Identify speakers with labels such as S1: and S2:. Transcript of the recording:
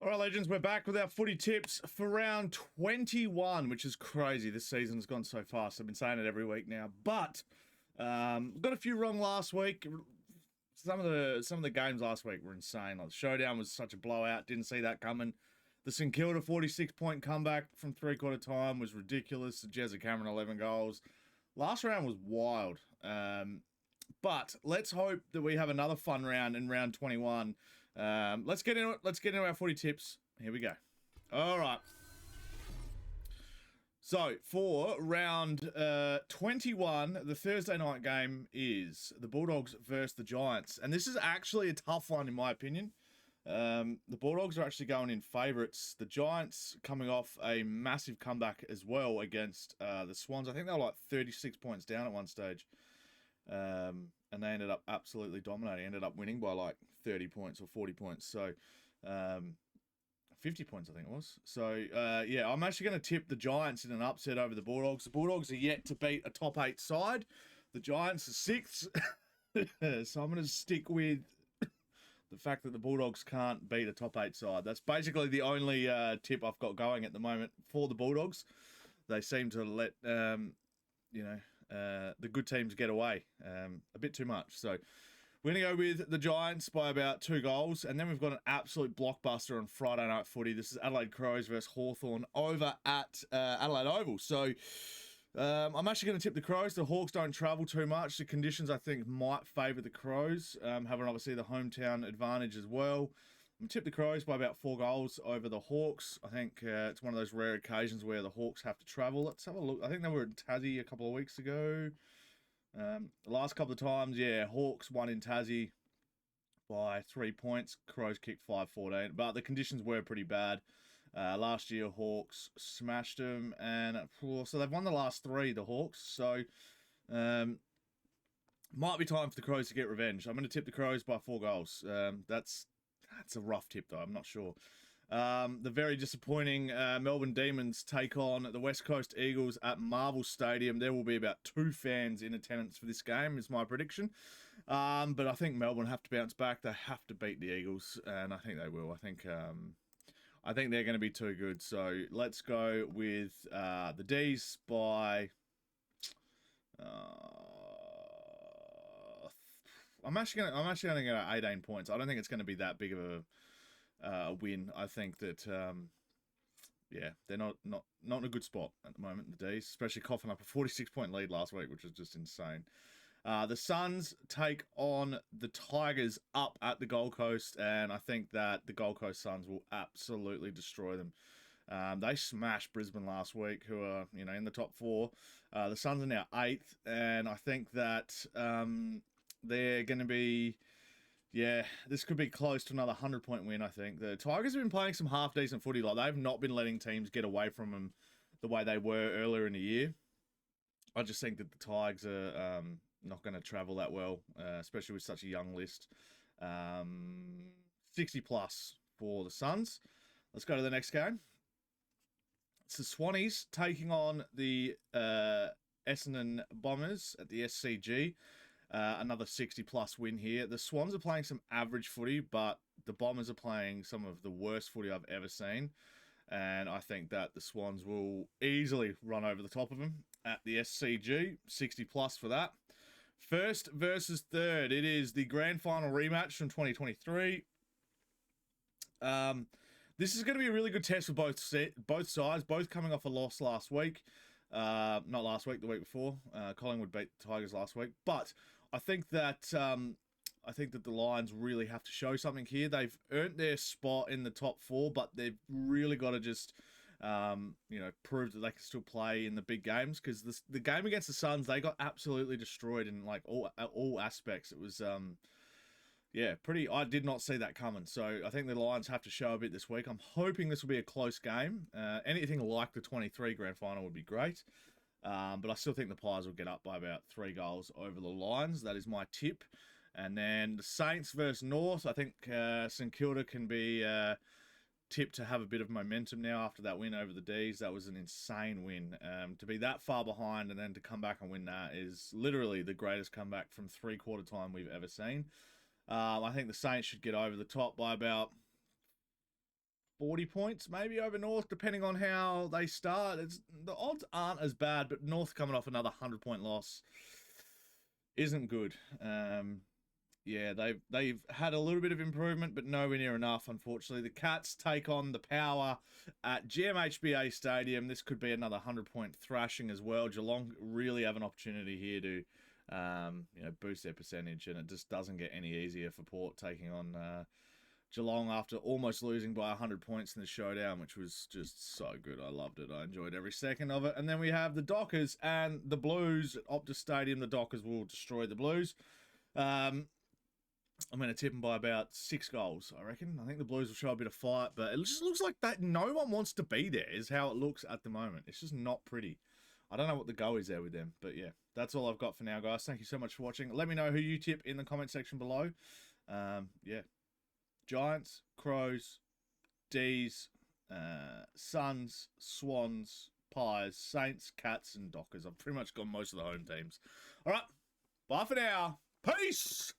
S1: All right, legends, we're back with our footy tips for round 21, which is crazy. This season has gone so fast. I've been saying it every week now, but got a few wrong last week. Some of the games last week were insane. Like the showdown was such a blowout. Didn't see that coming. The St Kilda 46-point comeback from three-quarter time was ridiculous. The Jezza Cameron 11 goals. Last round was wild. But let's hope that we have another fun round in round 21. Let's get into it. Let's get into our footy tips. Here we go. All right. So for round 21, the Thursday night game is the Bulldogs versus the Giants. And this is actually a tough one in my opinion. The Bulldogs are actually going in favourites. The Giants coming off a massive comeback as well against the Swans. I think they were like 36 points down at one stage. And they ended up absolutely dominating. Ended up winning by like 30 points or 40 points. So 50 points, I think it was. So, yeah, I'm actually going to tip the Giants in an upset over the Bulldogs. The Bulldogs are yet to beat a top 8 side. The Giants are 6th. So I'm going to stick with the fact that the Bulldogs can't beat a top 8 side. That's basically the only tip I've got going at the moment for the Bulldogs. They seem to let, the good teams get away a bit too much. So we're going to go with the Giants by about 2 goals. And then we've got an absolute blockbuster on Friday Night Footy. This is Adelaide Crows versus Hawthorn over at Adelaide Oval. So I'm actually going to tip the Crows. The Hawks don't travel too much. The conditions, I think, might favour the Crows, having obviously the hometown advantage as well. I'm tip the Crows by about 4 goals over the Hawks. I think it's one of those rare occasions where the Hawks have to travel. Let's have a look. I think they were in Tassie a couple of weeks ago. The last couple of times, yeah, Hawks won in Tassie by 3 points. Crows kicked 5-14, but the conditions were pretty bad. Last year, Hawks smashed them, and so they've won the last 3, the Hawks. So might be time for the Crows to get revenge. I'm going to tip the Crows by 4 goals. That's a rough tip, though. I'm not sure. The very disappointing Melbourne Demons take on the West Coast Eagles at Marvel Stadium. There will be about 2 fans in attendance for this game, is my prediction. But I think Melbourne have to bounce back. They have to beat the Eagles, and I think they will. I think they're going to be too good. So let's go with the D's by. I'm actually going to get 18 points. I don't think it's going to be that big of a win. I think that they're not in a good spot at the moment. The D's, especially coughing up a 46-point lead last week, which was just insane. The Suns take on the Tigers up at the Gold Coast, and I think that the Gold Coast Suns will absolutely destroy them. They smashed Brisbane last week, who are in the top 4. The Suns are now 8th, and I think that they're going to be, this could be close to another 100-point win, I think. The Tigers have been playing some half-decent footy. Like, they've not been letting teams get away from them the way they were earlier in the year. I just think that the Tigers are not going to travel that well, especially with such a young list. 60-plus for the Suns. Let's go to the next game. It's the Swannies taking on the Essendon Bombers at the SCG. Another 60-plus win here. The Swans are playing some average footy, but the Bombers are playing some of the worst footy I've ever seen. And I think that the Swans will easily run over the top of them at the SCG. 60-plus for that. First versus third. It is the grand final rematch from 2023. This is going to be a really good test for both sides, both coming off a loss last week. Not last week, the week before. Collingwood beat the Tigers last week. But I think that the Lions really have to show something here. They've earned their spot in the top 4, but they've really got to just prove that they can still play in the big games, because the game against the Suns, they got absolutely destroyed in like all aspects. It was I did not see that coming. So I think the Lions have to show a bit this week. I'm hoping this will be a close game. Anything like the 23 grand final would be great. But I still think the Pies will get up by about 3 goals over the Lions. That is my tip. And then the Saints versus North. I think St Kilda can be tipped to have a bit of momentum now after that win over the D's. That was an insane win. To be that far behind and then to come back and win that is literally the greatest comeback from three-quarter time we've ever seen. I think the Saints should get over the top by about 40 points maybe over North, depending on how they start. The odds aren't as bad, but North coming off another 100-point loss isn't good. Yeah, they've had a little bit of improvement, but nowhere near enough, unfortunately. The Cats take on the Power at GMHBA Stadium. This could be another 100-point thrashing as well. Geelong really have an opportunity here to boost their percentage, and it just doesn't get any easier for Port taking on Geelong after almost losing by 100 points in the showdown, which was just so good. I loved it. I enjoyed every second of it. And then we have the Dockers and the Blues at Optus Stadium. The Dockers will destroy the Blues. I'm going to tip them by about 6 goals, I reckon. I think the Blues will show a bit of fight, but it just looks like that no one wants to be there is how it looks at the moment. It's just not pretty. I don't know what the go is there with them, but yeah, that's all I've got for now, guys. Thank you so much for watching. Let me know who you tip in the comment section below. Yeah, Giants, Crows, D's, Suns, Swans, Pies, Saints, Cats, and Dockers. I've pretty much got most of the home teams. All right, bye for now. Peace!